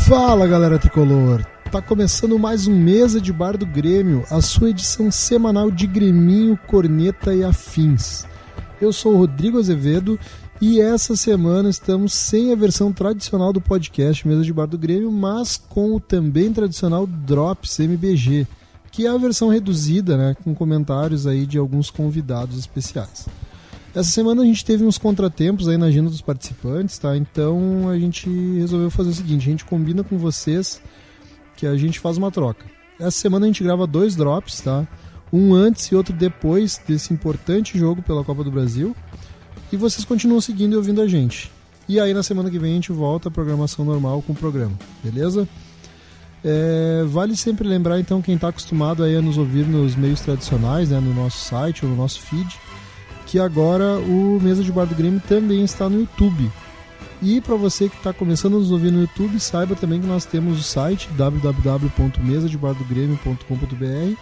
Fala, galera tricolor! Tá começando mais um Mesa de Bar do Grêmio, a sua edição semanal de Greminho, Corneta e Afins. Eu sou o Rodrigo Azevedo e essa semana estamos sem a versão tradicional do podcast Mesa de Bar do Grêmio, mas com o também tradicional Drops MBG, que é a versão reduzida, né, com comentários aí de alguns convidados especiais. Essa semana a gente teve uns contratempos aí na agenda dos participantes, tá? Então a gente resolveu fazer o seguinte, a gente combina com vocês que a gente faz uma troca. Essa semana a gente grava 2 drops, tá? Um antes e outro depois desse importante jogo pela Copa do Brasil. E vocês continuam seguindo e ouvindo a gente. E aí na semana que vem a gente volta à programação normal com o programa, beleza? Vale sempre lembrar então quem está acostumado aí a nos ouvir nos meios tradicionais, né, no nosso site ou no nosso feed, que agora o Mesa de Bar do Grêmio também está no YouTube. E para você que está começando a nos ouvir no YouTube, saiba também que nós temos o site www.mesadebardogremio.com.br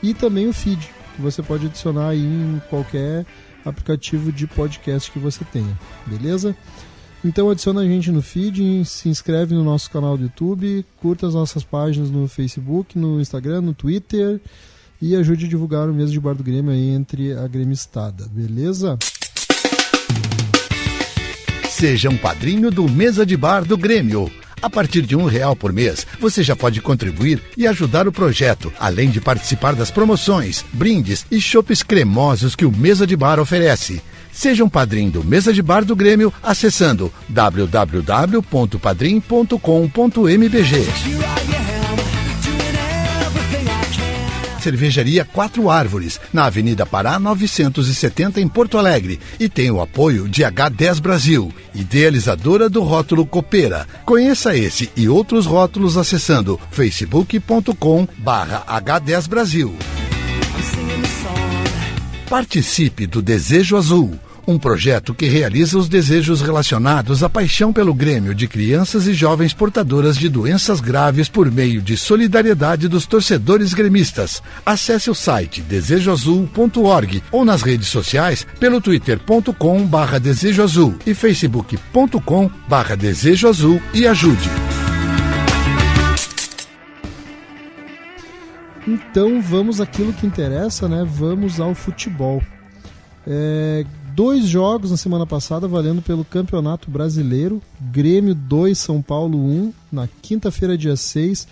e também o feed, que você pode adicionar aí em qualquer aplicativo de podcast que você tenha, beleza? Então adiciona a gente no feed, se inscreve no nosso canal do YouTube, curta as nossas páginas no Facebook, no Instagram, no Twitter e ajude a divulgar o Mesa de Bar do Grêmio aí entre a gremistada, beleza? Seja um padrinho do Mesa de Bar do Grêmio. A partir de R$1 por mês, você já pode contribuir e ajudar o projeto, além de participar das promoções, brindes e chopes cremosos que o Mesa de Bar oferece. Seja um padrinho do Mesa de Bar do Grêmio acessando www.padrim.com.mbg. Cervejaria 4 Árvores, na Avenida Pará 970 em Porto Alegre, e tem o apoio de H10 Brasil, idealizadora do rótulo Copeira. Conheça esse e outros rótulos acessando facebook.com/H10 Brasil. Participe do Desejo Azul, um projeto que realiza os desejos relacionados à paixão pelo Grêmio de crianças e jovens portadoras de doenças graves por meio de solidariedade dos torcedores gremistas. Acesse o site desejoazul.org ou nas redes sociais pelo twitter.com/desejoazul e facebook.com/desejoazul e ajude. Então vamos àquilo que interessa, né? Vamos ao futebol. 2 jogos na semana passada valendo pelo Campeonato Brasileiro. Grêmio 2, São Paulo 1, na quinta-feira, dia 6.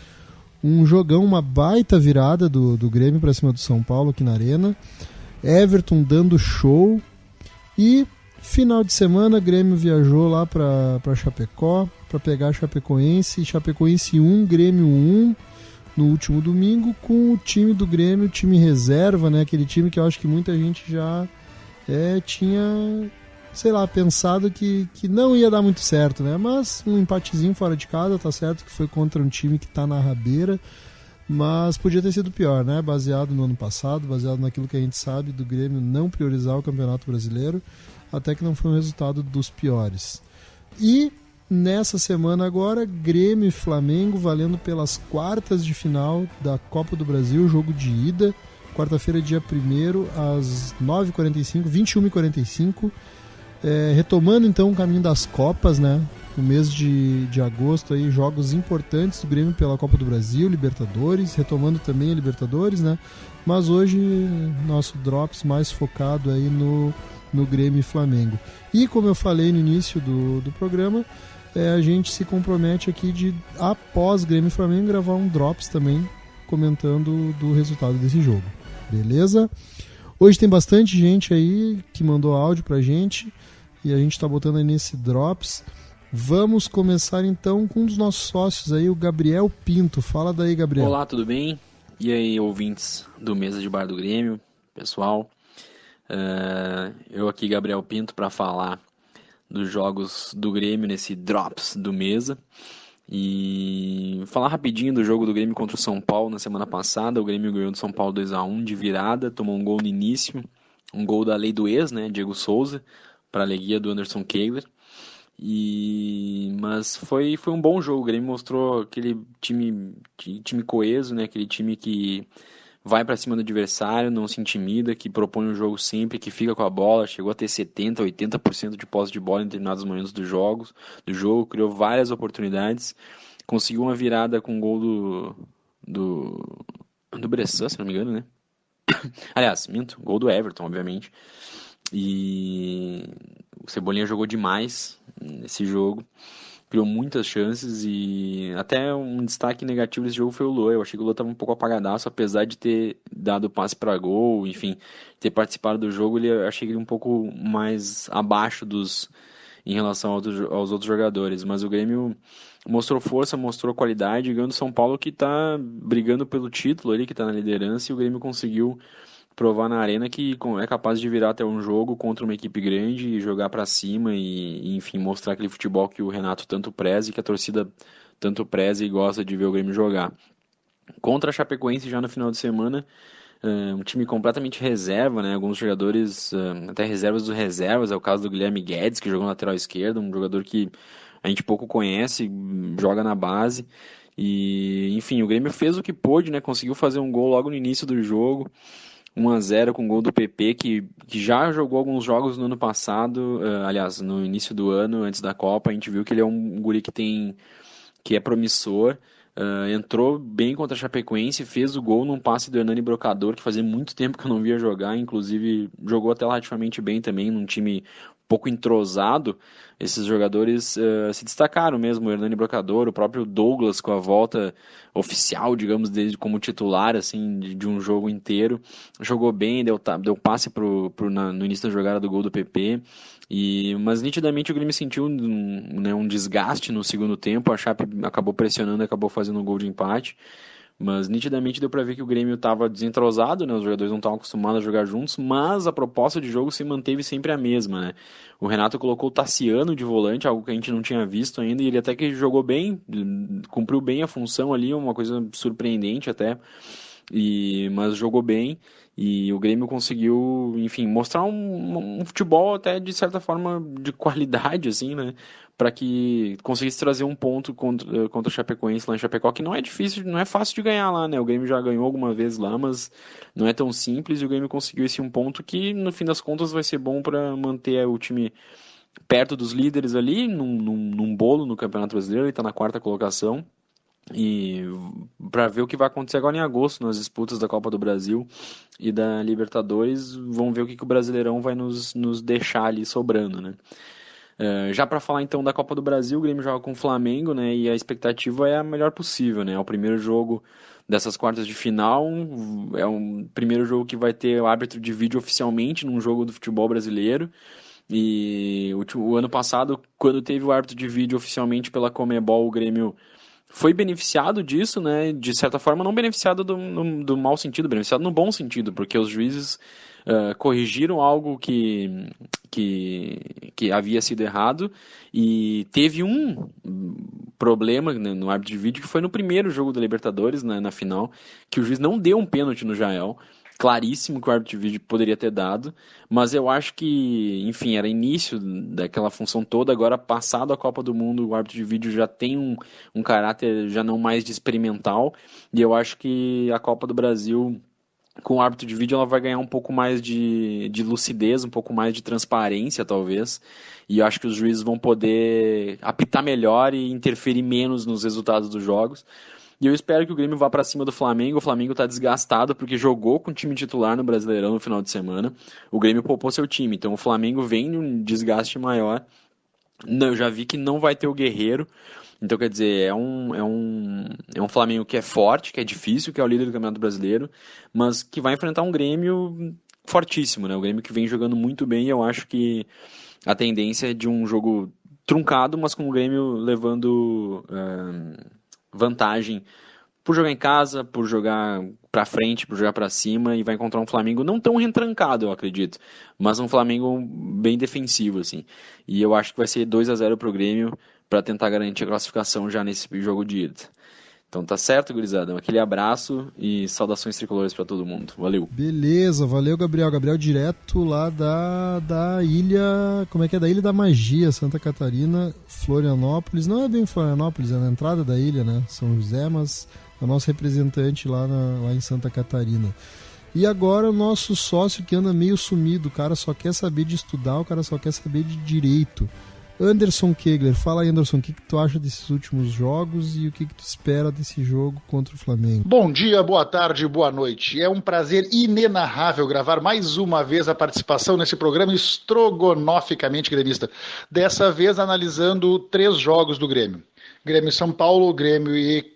Um jogão, uma baita virada do Grêmio para cima do São Paulo aqui na Arena. Everton dando show. E final de semana, Grêmio viajou lá para Chapecó para pegar Chapecoense. Chapecoense 1, Grêmio 1 no último domingo, com o time do Grêmio, o time reserva, né? Aquele time que eu acho que muita gente já tinha, sei lá, pensado que não ia dar muito certo, né? Mas um empatezinho fora de casa, tá certo que foi contra um time que tá na rabeira, mas podia ter sido pior, né? Baseado no ano passado, baseado naquilo que a gente sabe do Grêmio não priorizar o Campeonato Brasileiro, até que não foi um resultado dos piores. E nessa semana agora, Grêmio e Flamengo valendo pelas quartas de final da Copa do Brasil, jogo de ida, quarta-feira, dia 1º, às 9h45, 21h45, retomando então o caminho das Copas, né? No mês de agosto, aí, jogos importantes do Grêmio pela Copa do Brasil, Libertadores, retomando também a Libertadores, né? Mas hoje, nosso Drops mais focado aí no Grêmio e Flamengo. E como eu falei no início do programa, a gente se compromete aqui de, após Grêmio e Flamengo, gravar um Drops também, comentando do resultado desse jogo. Beleza? Hoje tem bastante gente aí que mandou áudio pra gente e a gente tá botando aí nesse Drops. Vamos começar então com um dos nossos sócios aí, o Gabriel Pinto. Fala daí, Gabriel. Olá, tudo bem? E aí, ouvintes do Mesa de Bar do Grêmio, pessoal? Eu aqui, Gabriel Pinto, para falar dos jogos do Grêmio nesse Drops do Mesa. E falar rapidinho do jogo do Grêmio contra o São Paulo na semana passada. O Grêmio ganhou do São Paulo 2-1 de virada, tomou um gol no início, um gol da lei do ex, né, Diego Souza, para a alegria do Anderson Kehler. Mas foi um bom jogo. O Grêmio mostrou aquele time coeso, né, aquele time que vai para cima do adversário, não se intimida, que propõe o jogo sempre, que fica com a bola, chegou a ter 70%, 80% de posse de bola em determinados momentos do jogo, criou várias oportunidades. conseguiu uma virada com um gol do Bressan, se não me engano, né? Aliás, minto, gol do Everton, obviamente. E o Cebolinha jogou demais nesse jogo, criou muitas chances, e até um destaque negativo desse jogo foi o Luan. Eu achei que o Luan estava um pouco apagadaço, apesar de ter dado passe para gol, enfim, ter participado do jogo. Achei ele um pouco mais abaixo em relação aos outros jogadores, mas o Grêmio mostrou força, mostrou qualidade, ganhando o São Paulo, que está brigando pelo título ali, que está na liderança, e o Grêmio conseguiu provar na Arena que é capaz de virar até um jogo contra uma equipe grande e jogar para cima e, enfim, mostrar aquele futebol que o Renato tanto preza e que a torcida tanto preza e gosta de ver o Grêmio jogar. Contra a Chapecoense já no final de semana, um time completamente reserva, né? Alguns jogadores, até reservas dos reservas, é o caso do Guilherme Guedes, que jogou na lateral esquerda, um jogador que a gente pouco conhece, joga na base. E, enfim, o Grêmio fez o que pôde, né? Conseguiu fazer um gol logo no início do jogo, 1-0 com o gol do PP, que já jogou alguns jogos no ano passado, aliás, no início do ano, antes da Copa. A gente viu que ele é um guri que é promissor, entrou bem contra a Chapecoense, fez o gol num passe do Hernani Brocador, que fazia muito tempo que eu não via jogar, inclusive jogou até relativamente bem também, num time pouco entrosado. Esses jogadores se destacaram mesmo, o Hernani Brocador, o próprio Douglas com a volta oficial, digamos, desde como titular assim, de um jogo inteiro, jogou bem, deu passe no início da jogada do gol do PP, mas nitidamente o Grêmio sentiu um desgaste no segundo tempo. A Chape acabou pressionando, acabou fazendo um gol de empate, mas nitidamente deu para ver que o Grêmio estava desentrosado, né? Os jogadores não estavam acostumados a jogar juntos, mas a proposta de jogo se manteve sempre a mesma, né? O Renato colocou o Tassiano de volante, algo que a gente não tinha visto ainda, e ele até que jogou bem, cumpriu bem a função ali, uma coisa surpreendente até, mas jogou bem. E o Grêmio conseguiu, enfim, mostrar um futebol até de certa forma de qualidade, assim, né? Para que conseguisse trazer um ponto contra o Chapecoense lá em Chapecó, que não é difícil, não é fácil de ganhar lá, né? O Grêmio já ganhou alguma vez lá, mas não é tão simples, e o Grêmio conseguiu esse um ponto que, no fim das contas, vai ser bom para manter o time perto dos líderes ali, num bolo no Campeonato Brasileiro. Ele está na 4ª colocação. E para ver o que vai acontecer agora em agosto nas disputas da Copa do Brasil e da Libertadores, vamos ver o que o Brasileirão vai nos deixar ali sobrando, né? Já para falar então da Copa do Brasil, o Grêmio joga com o Flamengo, né? E a expectativa é a melhor possível, né? É o primeiro jogo dessas quartas de final, é um primeiro jogo que vai ter o árbitro de vídeo oficialmente num jogo do futebol brasileiro. E o ano passado, quando teve o árbitro de vídeo oficialmente pela Conmebol, o Grêmio foi beneficiado disso, né? De certa forma, não beneficiado do mau sentido, beneficiado no bom sentido, porque os juízes corrigiram algo que havia sido errado, e teve um problema, né, no árbitro de vídeo, que foi no primeiro jogo da Libertadores, né, na final, que o juiz não deu um pênalti no Jael. Claríssimo que o árbitro de vídeo poderia ter dado, mas eu acho que, enfim, era início daquela função toda. Agora, passado a Copa do Mundo, o árbitro de vídeo já tem um caráter já não mais de experimental, e eu acho que a Copa do Brasil, com o árbitro de vídeo, ela vai ganhar um pouco mais de lucidez, um pouco mais de transparência, talvez, e eu acho que os juízes vão poder apitar melhor e interferir menos nos resultados dos jogos. E eu espero que o Grêmio vá para cima do Flamengo. O Flamengo está desgastado porque jogou com o time titular no Brasileirão no final de semana. O Grêmio poupou seu time, então o Flamengo vem num desgaste maior. Eu já vi que não vai ter o Guerreiro. Então, quer dizer, é um Flamengo que é forte, que é difícil, que é o líder do Campeonato Brasileiro, mas que vai enfrentar um Grêmio fortíssimo, né? O Grêmio que vem jogando muito bem, e eu acho que a tendência é de um jogo truncado, mas com o Grêmio levando vantagem por jogar em casa, por jogar pra frente, por jogar pra cima, e vai encontrar um Flamengo não tão retrancado, eu acredito, mas um Flamengo bem defensivo, assim. E eu acho que vai ser 2-0 pro Grêmio para tentar garantir a classificação já nesse jogo de ida. Então tá certo, gurizada? Aquele abraço e saudações tricolores para todo mundo. Valeu. Beleza, valeu, Gabriel. Gabriel direto lá da ilha... Como é que é? Da Ilha da Magia, Santa Catarina, Florianópolis. Não é bem Florianópolis, é na entrada da ilha, né? São José, mas é o nosso representante lá em Santa Catarina. E agora o nosso sócio que anda meio sumido. O cara só quer saber de estudar, o cara só quer saber de direito. Anderson Kegler, fala aí, Anderson, o que tu acha desses últimos jogos e o que tu espera desse jogo contra o Flamengo? Bom dia, boa tarde, boa noite. É um prazer inenarrável gravar mais uma vez a participação nesse programa estrogonoficamente gremista. Dessa vez analisando 3 jogos do Grêmio. Grêmio São Paulo, Grêmio e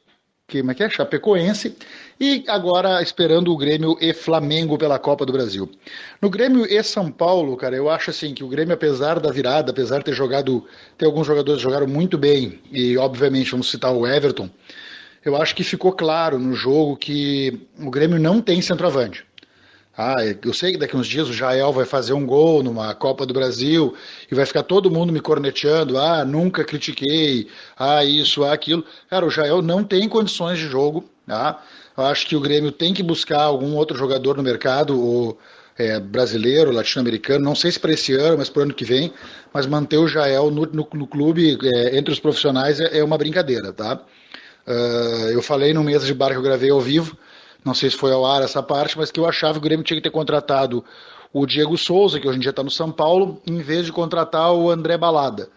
Chapecoense, e agora esperando o Grêmio e Flamengo pela Copa do Brasil. No Grêmio e São Paulo, cara, eu acho assim que o Grêmio, apesar da virada, apesar de ter alguns jogadores que jogaram muito bem, e obviamente vamos citar o Everton, eu acho que ficou claro no jogo que o Grêmio não tem centroavante. Eu sei que daqui uns dias o Jael vai fazer um gol numa Copa do Brasil e vai ficar todo mundo me corneteando, nunca critiquei, isso, aquilo. Cara, o Jael não tem condições de jogo, tá? Eu acho que o Grêmio tem que buscar algum outro jogador no mercado, brasileiro, latino-americano, não sei se para esse ano, mas para o ano que vem, mas manter o Jael no clube, entre os profissionais, é uma brincadeira, tá? Eu falei no Mesa de Bar que eu gravei ao vivo, não sei se foi ao ar essa parte, mas que eu achava que o Grêmio tinha que ter contratado o Diego Souza, que hoje em dia está no São Paulo, em vez de contratar o André Balada.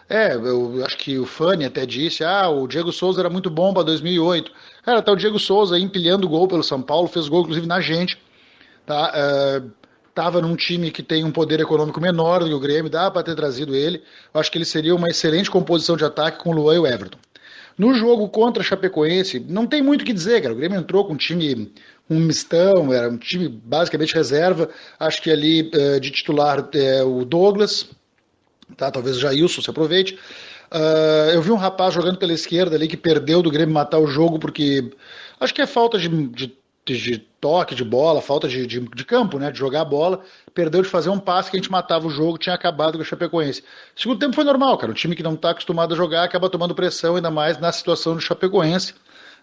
Eu acho que o Fanny até disse, o Diego Souza era muito bom para 2008. Cara, tá o Diego Souza aí empilhando gol pelo São Paulo, fez gol inclusive na gente, tá? Tava num time que tem um poder econômico menor do que o Grêmio, dá para ter trazido ele. Eu acho que ele seria uma excelente composição de ataque com o Luan e o Everton. No jogo contra a Chapecoense, não tem muito o que dizer, cara. O Grêmio entrou com um mistão, era um time basicamente reserva. Acho que ali de titular o Douglas, tá? Talvez o Jailson se aproveite. Eu vi um rapaz jogando pela esquerda ali que perdeu do Grêmio matar o jogo, porque acho que é falta de toque de bola, falta de campo, né, de jogar a bola, perdeu de fazer um passe que a gente matava o jogo, tinha acabado com a Chapecoense. O segundo tempo foi normal, cara, um time que não está acostumado a jogar acaba tomando pressão, ainda mais na situação do Chapecoense.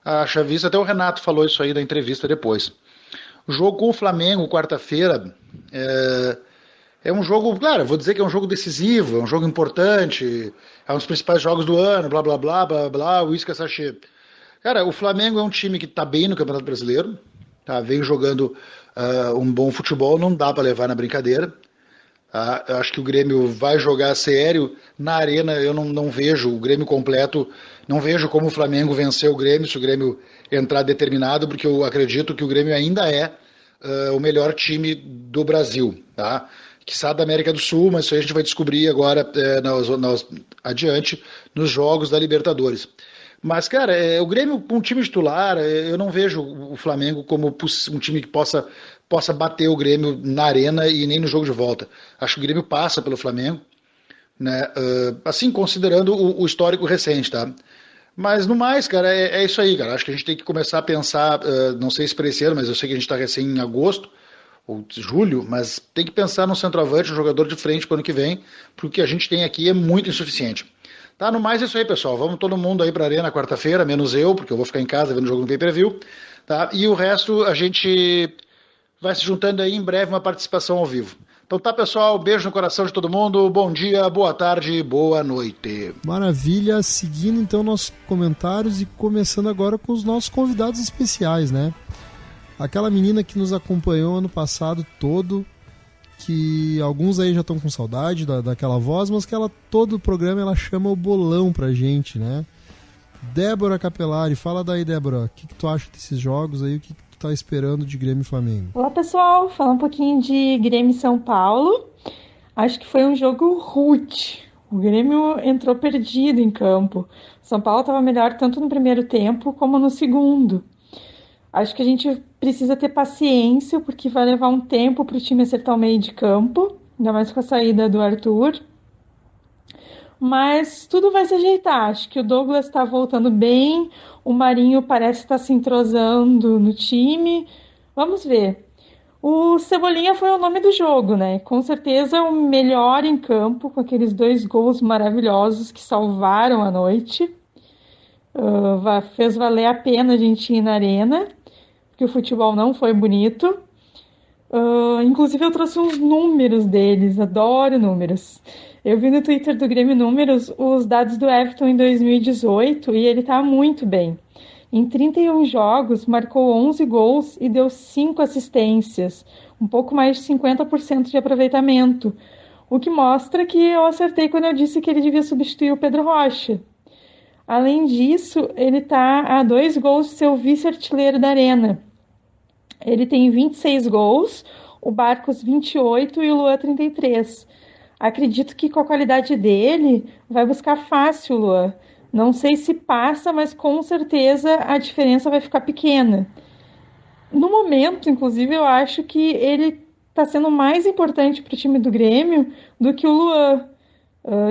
A Chavista, até o Renato falou isso aí na entrevista depois. O jogo com o Flamengo, quarta-feira, é um jogo, claro, eu vou dizer que é um jogo decisivo, é um jogo importante, é um dos principais jogos do ano, blá blá blá, blá blá, uísque sachê. Cara, o Flamengo é um time que está bem no Campeonato Brasileiro, tá? Vem jogando um bom futebol, não dá para levar na brincadeira. Tá? Eu acho que o Grêmio vai jogar sério na Arena, eu não vejo o Grêmio completo, não vejo como o Flamengo vencer o Grêmio, se o Grêmio entrar determinado, porque eu acredito que o Grêmio ainda é o melhor time do Brasil, tá? Quiçá da América do Sul, mas isso aí a gente vai descobrir agora adiante nos jogos da Libertadores. Mas, cara, o Grêmio, um time titular, eu não vejo o Flamengo como um time que possa bater o Grêmio na Arena e nem no jogo de volta. Acho que o Grêmio passa pelo Flamengo, né? Assim, considerando o histórico recente, tá? Mas, no mais, cara, é isso aí, cara. Acho que a gente tem que começar a pensar, não sei se para esse ano, mas eu sei que a gente está recém em agosto, ou julho, mas tem que pensar no centroavante, um jogador de frente para o ano que vem, porque o que a gente tem aqui é muito insuficiente. Tá, no mais é isso aí, pessoal. Vamos todo mundo aí pra Arena quarta-feira, menos eu, porque eu vou ficar em casa vendo o jogo no pay-per-view, tá? E o resto a gente vai se juntando aí em breve, uma participação ao vivo. Então tá, pessoal, beijo no coração de todo mundo, bom dia, boa tarde, boa noite. Maravilha, seguindo então nossos comentários e começando agora com os nossos convidados especiais, né? Aquela menina que nos acompanhou ano passado todo, que alguns aí já estão com saudade daquela voz, mas que ela, todo o programa ela chama o bolão pra gente, né? Débora Capelari, fala daí, Débora, o que tu acha desses jogos aí, o que tu tá esperando de Grêmio e Flamengo? Olá, pessoal, falar um pouquinho de Grêmio e São Paulo. Acho que foi um jogo rude. O Grêmio entrou perdido em campo. São Paulo estava melhor tanto no primeiro tempo como no segundo. Acho que a gente precisa ter paciência, porque vai levar um tempo para o time acertar o meio de campo, ainda mais com a saída do Arthur. Mas tudo vai se ajeitar. Acho que o Douglas está voltando bem, o Marinho parece estar se entrosando no time. Vamos ver. O Cebolinha foi o nome do jogo, né? Com certeza o melhor em campo, com aqueles 2 gols maravilhosos que salvaram a noite. Fez valer a pena a gente ir na Arena, porque o futebol não foi bonito. Inclusive eu trouxe uns números deles, adoro números. Eu vi no Twitter do Grêmio Números os dados do Everton em 2018 e ele tá muito bem. Em 31 jogos, marcou 11 gols e deu 5 assistências, um pouco mais de 50% de aproveitamento. o que mostra que eu acertei quando eu disse que ele devia substituir o Pedro Rocha. Além disso, ele está a 2 gols de ser o vice-artilheiro da Arena. Ele tem 26 gols, o Barcos 28 e o Luan 33. Acredito que com a qualidade dele, vai buscar fácil o Luan. Não sei se passa, mas com certeza a diferença vai ficar pequena. No momento, inclusive, eu acho que ele está sendo mais importante para o time do Grêmio do que o Luan,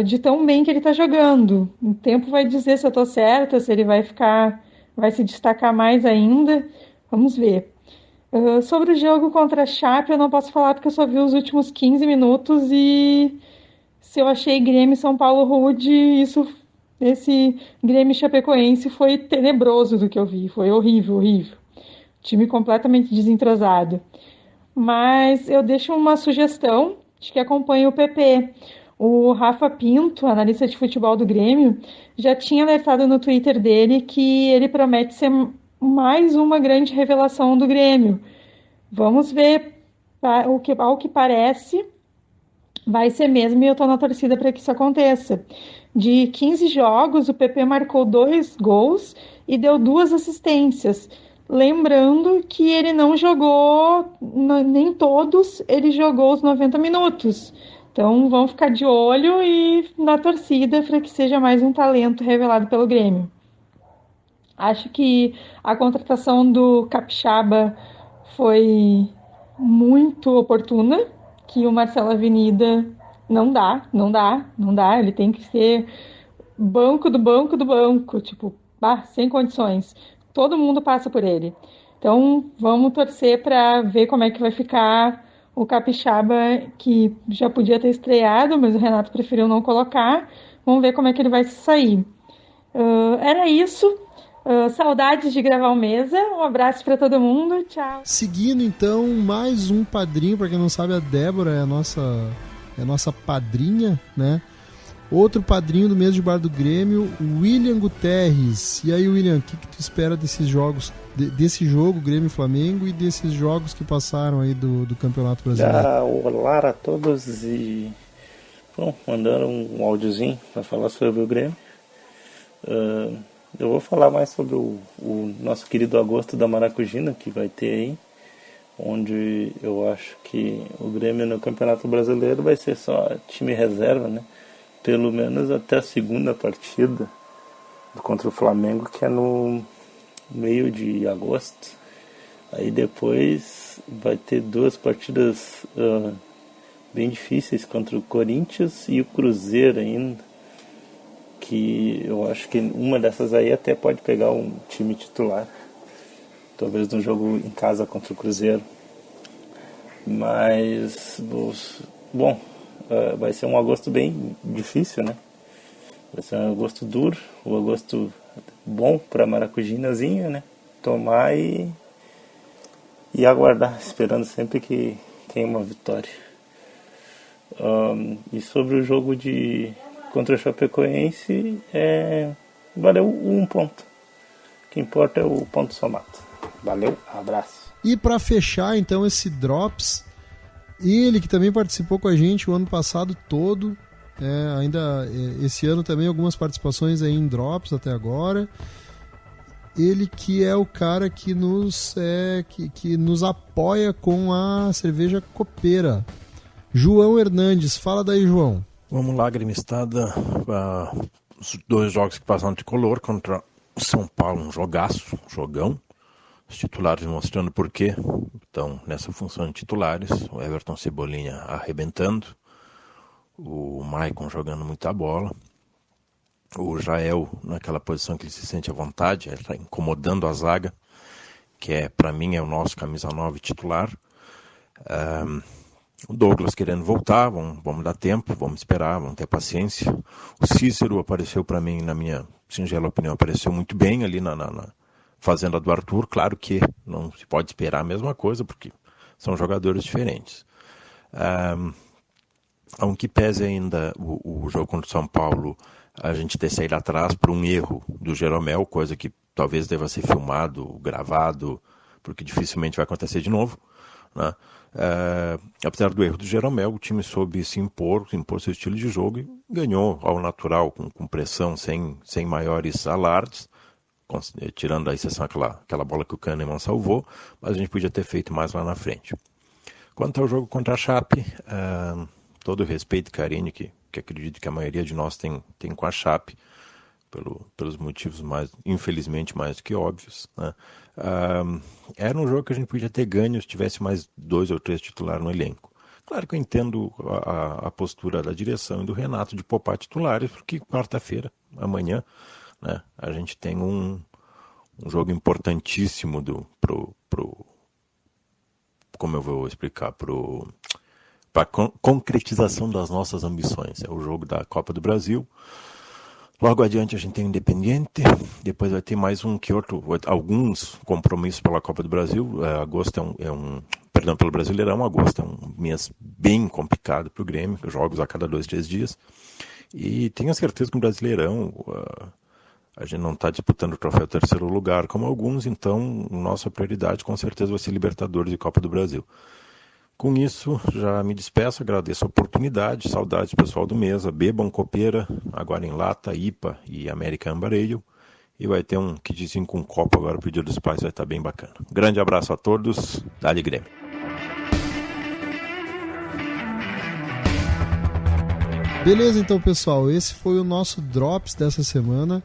de tão bem que ele está jogando. O tempo vai dizer se eu estou certa, se ele vai se destacar mais ainda. Vamos ver. Sobre o jogo contra a Chape, eu não posso falar porque eu só vi os últimos 15 minutos e se eu achei Grêmio e São Paulo rude, esse Grêmio Chapecoense foi tenebroso do que eu vi. Foi horrível, horrível. Time completamente desentrosado. Mas eu deixo uma sugestão de que acompanhe o PP. O Rafa Pinto, analista de futebol do Grêmio, já tinha alertado no Twitter dele que ele promete ser mais uma grande revelação do Grêmio. Vamos ver, ao que parece, vai ser mesmo e eu estou na torcida para que isso aconteça. De 15 jogos, o PP marcou 2 gols e deu 2 assistências. Lembrando que ele não jogou, nem todos, ele jogou os 90 minutos. Então vamos ficar de olho e na torcida para que seja mais um talento revelado pelo Grêmio. Acho que a contratação do Capixaba foi muito oportuna, que o Marcelo Avenida não dá. Ele tem que ser banco do banco do banco, tipo, sem condições. Todo mundo passa por ele. Então, vamos torcer para ver como é que vai ficar o Capixaba, que já podia ter estreado, mas o Renato preferiu não colocar. Vamos ver como é que ele vai se sair. Era isso. Saudades de gravar o Mesa. Um abraço para todo mundo. Tchau. Seguindo, então, mais um padrinho. Para quem não sabe, a Débora é a nossa padrinha, né? Outro padrinho do mês de Bar do Grêmio, William Guterres. E aí, William, o que tu espera desses jogos, desse jogo Grêmio e Flamengo e desses jogos que passaram aí do Campeonato Brasileiro? Olá a todos e mandaram um áudiozinho para falar sobre o Grêmio. Eu vou falar mais sobre o nosso querido Agosto da Maracujina, que vai ter aí, onde eu acho que o Grêmio no Campeonato Brasileiro vai ser só time reserva, né? Pelo menos até a segunda partida contra o Flamengo, que é no meio de agosto. Aí depois vai ter 2 partidas bem difíceis contra o Corinthians e o Cruzeiro ainda, que eu acho que uma dessas aí até pode pegar um time titular, talvez no jogo em casa contra o Cruzeiro. Mas, bom, vai ser um agosto bem difícil, né? Vai ser um agosto duro, um agosto bom para Maracujinazinha, né? Tomar e aguardar, esperando sempre que tenha uma vitória. E sobre o jogo contra o Chapecoense, valeu 1 ponto. O que importa é o ponto somado. Valeu, abraço. E para fechar então esse Drops, ele que também participou com a gente o ano passado todo, esse ano também algumas participações aí em Drops até agora. Ele que é o cara que nos apoia com a cerveja copeira. João Hernandes, fala daí, João. Vamos lá, gremistada. Os 2 jogos que passaram no tricolor contra o São Paulo, um jogão. Os titulares mostrando por quê. Então, nessa função de titulares, o Everton Cebolinha arrebentando, o Maicon jogando muita bola, o Jael naquela posição que ele se sente à vontade, ele está incomodando a zaga, que para mim é o nosso camisa 9 titular. O Douglas querendo voltar, vamos dar tempo, vamos esperar, vamos ter paciência. O Cícero apareceu para mim, na minha singela opinião, apareceu muito bem ali na fazenda do Arthur. Claro que não se pode esperar a mesma coisa, porque são jogadores diferentes. Aunque pese ainda o jogo contra o São Paulo, a gente ter saído atrás por um erro do Jeromel, coisa que talvez deva ser filmado, gravado, porque dificilmente vai acontecer de novo. né? Apesar do erro do Jeromel, o time soube se impor seu estilo de jogo e ganhou ao natural, com pressão, sem maiores alardes, tirando a exceção aquela bola que o Kahneman salvou, mas a gente podia ter feito mais lá na frente. Quanto ao jogo contra a Chape, todo o respeito e carinho que acredito que a maioria de nós tem com a Chape, pelos motivos infelizmente mais do que óbvios, né? Era um jogo que a gente podia ter ganho se tivesse mais 2 ou 3 titulares no elenco. Claro que eu entendo a postura da direção e do Renato de poupar titulares, porque quarta-feira, amanhã, né, a gente tem um jogo importantíssimo como eu vou explicar, para a concretização das nossas ambições. É o jogo da Copa do Brasil. Logo adiante a gente tem o Independiente, depois vai ter mais alguns compromissos pela Copa do Brasil. Agosto pelo Brasileirão, agosto é um mês bem complicado para o Grêmio, jogos a cada 2, 3 dias. E tenho certeza que no Brasileirão a gente não está disputando o troféu 3º lugar como alguns, então nossa prioridade com certeza vai ser Libertadores e Copa do Brasil. Com isso, já me despeço, agradeço a oportunidade, saudades pessoal do Mesa, bebam copeira, agora em lata, IPA e American Amber Ale, e vai ter um kitzinho com copo agora pro Dia dos Pais, vai estar bem bacana. Grande abraço a todos, Dale Grêmio. Beleza, então, pessoal, esse foi o nosso Drops dessa semana,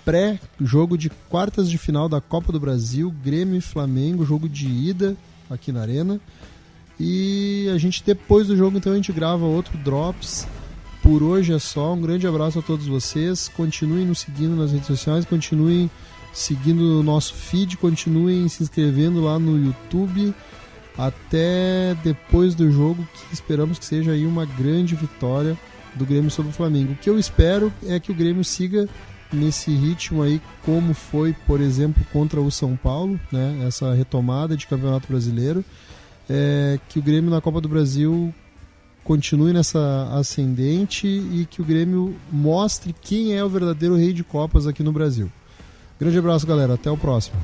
pré-jogo de quartas de final da Copa do Brasil, Grêmio e Flamengo, jogo de ida aqui na Arena. E a gente, depois do jogo, então, a gente grava outro Drops. Por hoje é só. Um grande abraço a todos vocês. Continuem nos seguindo nas redes sociais, continuem seguindo o nosso feed, continuem se inscrevendo lá no YouTube. Até depois do jogo, que esperamos que seja aí uma grande vitória do Grêmio sobre o Flamengo. O que eu espero é que o Grêmio siga nesse ritmo aí, como foi, por exemplo, contra o São Paulo, né? Essa retomada de Campeonato Brasileiro. Que o Grêmio na Copa do Brasil continue nessa ascendente e que o Grêmio mostre quem é o verdadeiro rei de Copas aqui no Brasil. Grande abraço, galera. Até o próximo.